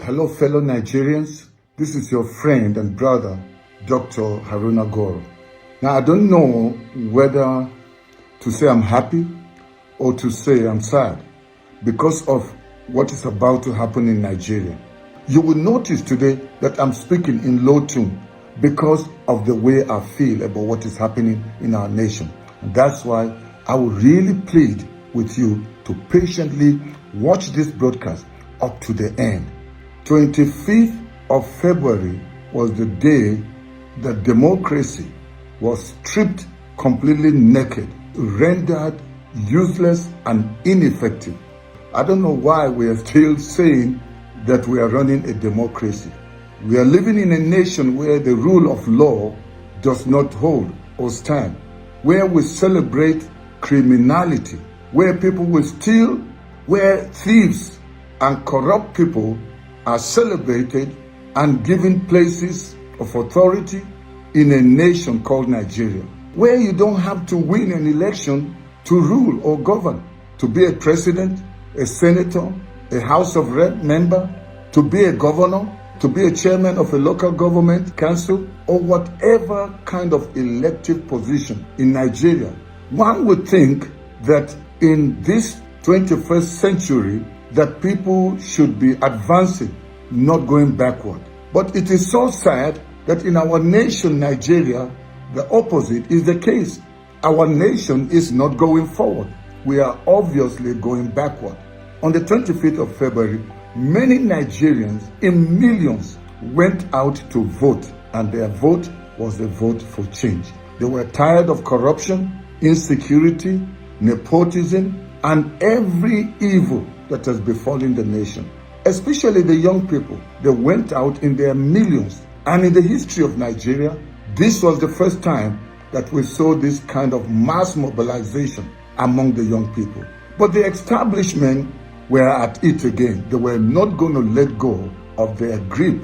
Hello, fellow Nigerians. This is your friend and brother, Dr. Haruna Goro. Now, I don't know whether to say I'm happy or to say I'm sad because of what is about to happen in Nigeria. You will notice today that I'm speaking in low tone because of the way I feel about what is happening in our nation. And that's why I will really plead with you to patiently watch this broadcast up to the end. 25th of February was the day that democracy was stripped completely naked, rendered useless and ineffective. I don't know why we are still saying that we are running a democracy. We are living in a nation where the rule of law does not hold or stand, where we celebrate criminality, where people will steal, where thieves and corrupt people are celebrated and given places of authority in a nation called Nigeria, where you don't have to win an election to rule or govern, to be a president, a senator, a House of Rep member, to be a governor, to be a chairman of a local government council, or whatever kind of elective position in Nigeria. One would think that in this 21st century, that people should be advancing, not going backward. But it is so sad that in our nation, Nigeria, the opposite is the case. Our nation is not going forward. We are obviously going backward. On the 25th of February, many Nigerians in millions went out to vote, and their vote was a vote for change. They were tired of corruption, insecurity, nepotism, and every evil that has befallen the nation. Especially the young people, they went out in their millions. And in the history of Nigeria, this was the first time that we saw this kind of mass mobilization among the young people. But the establishment were at it again. They were not going to let go of their grip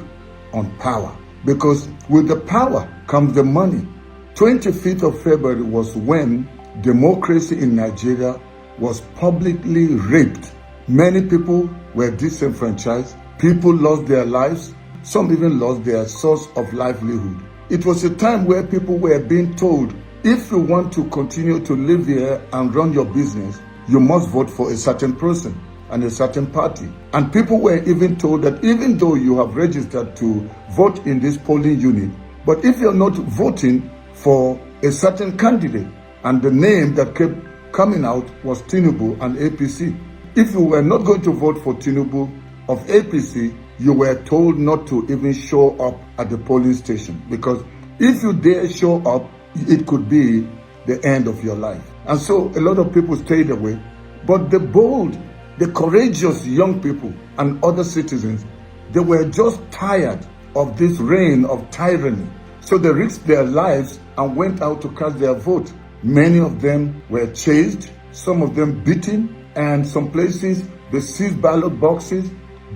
on power, because with the power comes the money. 25th of February was when democracy in Nigeria was publicly raped. Many people were disenfranchised. People lost their lives. Some even lost their source of livelihood. It was a time where people were being told, if you want to continue to live here and run your business, you must vote for a certain person and a certain party. And people were even told that even though you have registered to vote in this polling unit, but if you're not voting for a certain candidate, and the name that kept coming out was Tinubu and APC. If you were not going to vote for Tinubu of APC, you were told not to even show up at the polling station, because if you dare show up, it could be the end of your life. And so a lot of people stayed away. But the bold, the courageous young people and other citizens, they were just tired of this reign of tyranny. So they risked their lives and went out to cast their vote. Many of them were chased, some of them beaten, and some places they seized ballot boxes,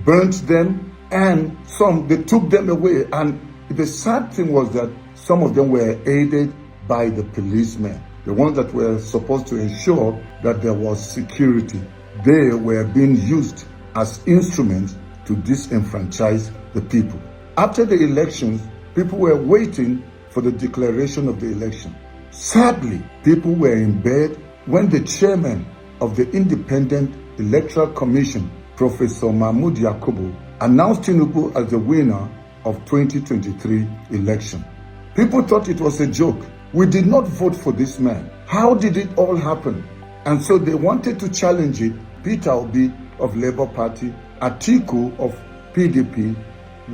burnt them, and some they took them away. And the sad thing was that some of them were aided by the policemen, the ones that were supposed to ensure that there was security. They were being used as instruments to disenfranchise the people. After the elections, people were waiting for the declaration of the election. Sadly, people were in bed when the chairman of the Independent Electoral Commission, Professor Mahmood Yakubu, announced Tinubu as the winner of 2023 election. People thought it was a joke. We did not vote for this man. How did it all happen? And so they wanted to challenge it. Peter Obi of Labour Party, Atiku of PDP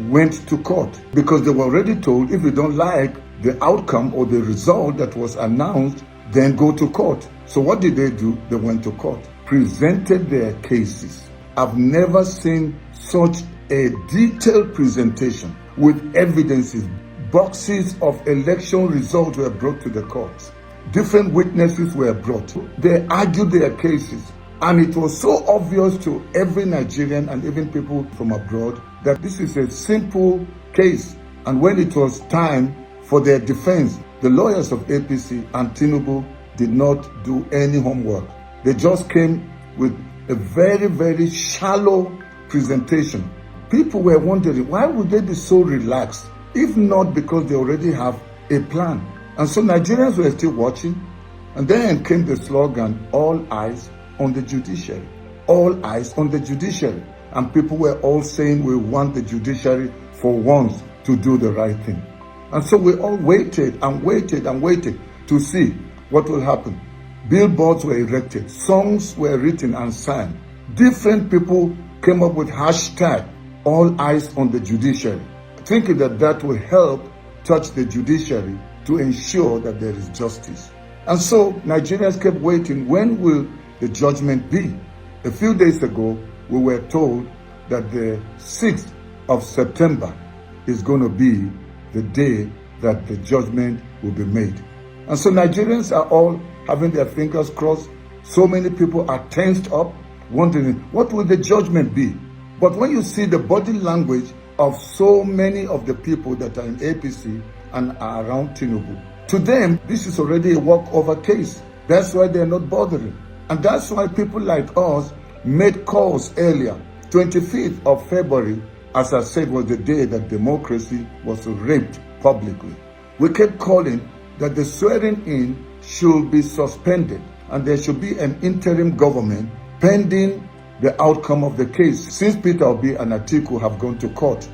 went to court because they were already told, if you don't like the outcome or the result that was announced, then go to court. So what did they do? They went to court, presented their cases. I've never seen such a detailed presentation with evidences. Boxes of election results were brought to the courts. Different witnesses were brought. They argued their cases. And it was so obvious to every Nigerian and even people from abroad that this is a simple case. And when it was time for their defense, the lawyers of APC and Tinubu did not do any homework. They just came with a very, very shallow presentation, people were wondering, why would they be so relaxed? If not because they already have a plan. And so Nigerians were still watching. And then came the slogan, all eyes on the judiciary. All eyes on the judiciary. And people were all saying we want the judiciary for once to do the right thing. And so we all waited and waited and waited to see what will happen. Billboards were erected. Songs were written and sang. Different people came up with hashtag, all eyes on the judiciary, thinking that that will help touch the judiciary to ensure that there is justice. And so Nigerians kept waiting, when will the judgment be? A few days ago, we were told that the 6th of September is going to be the day that the judgment will be made. And so Nigerians are all having their fingers crossed. So many people are tensed up, wondering, what will the judgment be? But when you see the body language of so many of the people that are in APC and are around Tinubu, to them, this is already a walkover case. That's why they're not bothering. And that's why people like us made calls earlier. 25th of February, as I said, was the day that democracy was raped publicly. We kept calling that the swearing in should be suspended and there should be an interim government pending the outcome of the case, since Peter Obi and Atiku have gone to court.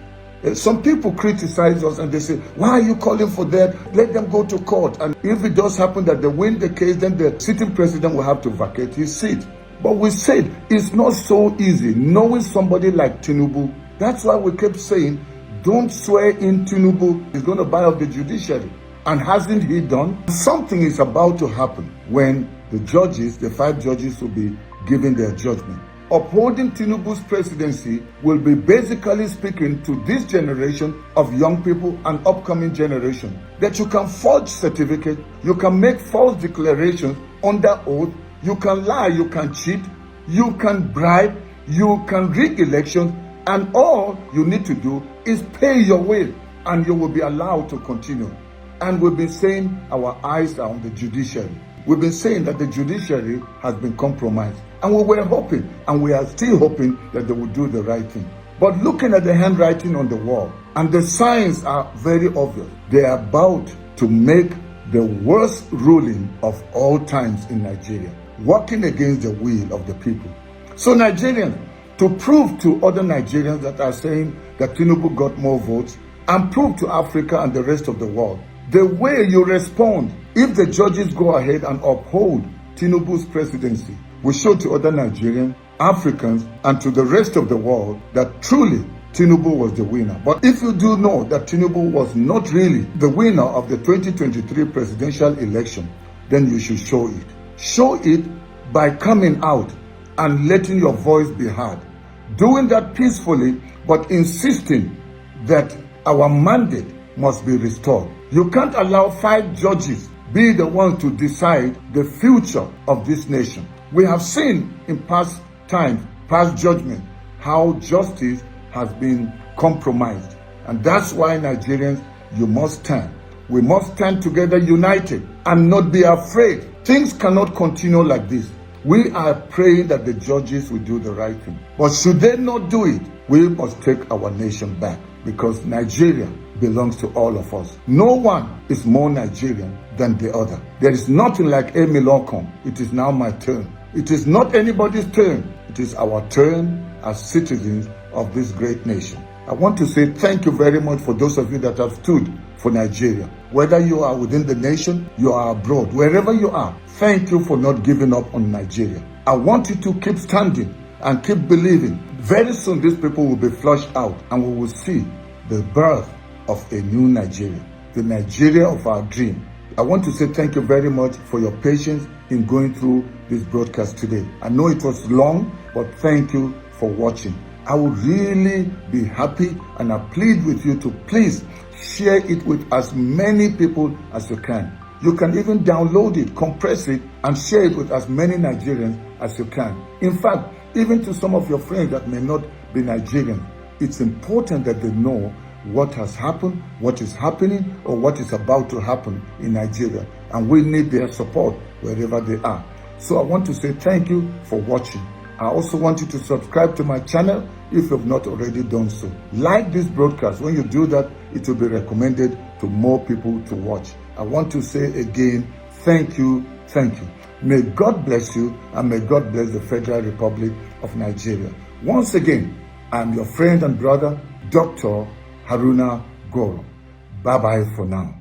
Some people criticize us and they say, why are you calling for that? Let them go to court. And if it does happen that they win the case, then the sitting president will have to vacate his seat. But we said it's not so easy knowing somebody like Tinubu. That's why we kept saying, don't swear in Tinubu. He's going to buy out the judiciary. And hasn't he done? Something is about to happen when the judges, the 5 judges, will be giving their judgment. Upholding Tinubu's presidency will be basically speaking to this generation of young people and upcoming generation that you can forge certificates, you can make false declarations under oath, you can lie, you can cheat, you can bribe, you can rig elections, and all you need to do is pay your way and you will be allowed to continue. And we've been saying our eyes are on the judiciary. We've been saying that the judiciary has been compromised. And we were hoping, and we are still hoping, that they will do the right thing. But looking at the handwriting on the wall, and the signs are very obvious, they are about to make the worst ruling of all times in Nigeria, working against the will of the people. So Nigerians, to prove to other Nigerians that are saying that Tinubu got more votes, and prove to Africa and the rest of the world, the way you respond if the judges go ahead and uphold Tinubu's presidency will show to other Nigerians, Africans, and to the rest of the world that truly Tinubu was the winner. But if you do know that Tinubu was not really the winner of the 2023 presidential election, then you should show it. Show it by coming out and letting your voice be heard. Doing that peacefully, but insisting that our mandate must be restored. You can't allow 5 judges be the ones to decide the future of this nation. We have seen in past times, past judgment, how justice has been compromised. And that's why Nigerians, you must stand. We must stand together united and not be afraid. Things cannot continue like this. We are praying that the judges will do the right thing. But should they not do it, we must take our nation back, because Nigeria belongs to all of us. No one is more Nigerian than the other. There is nothing like Amy Lockham. It is now my turn. It is not anybody's turn. It is our turn as citizens of this great nation. I want to say thank you very much for those of you that have stood for Nigeria. Whether you are within the nation, you are abroad, wherever you are, thank you for not giving up on Nigeria. I want you to keep standing and keep believing. Very soon these people will be flushed out and we will see the birth of a new Nigeria, the Nigeria of our dream. I want to say thank you very much for your patience in going through this broadcast today. I know it was long, but thank you for watching. I would really be happy, and I plead with you to please share it with as many people as you can. You can even download it, compress it, and share it with as many Nigerians as you can. In fact, even to some of your friends that may not be Nigerian, it's important that they know what has happened, what is happening, or what is about to happen in Nigeria. And we need their support wherever they are. So I want to say thank you for watching. I also want you to subscribe to my channel if you have not already done so. Like this broadcast. When you do that, it will be recommended to more people to watch. I want to say again, thank you, thank you. May God bless you, and may God bless the Federal Republic of Nigeria. Once again, I'm your friend and brother, Dr. Haruna Goro. Bye-bye for now.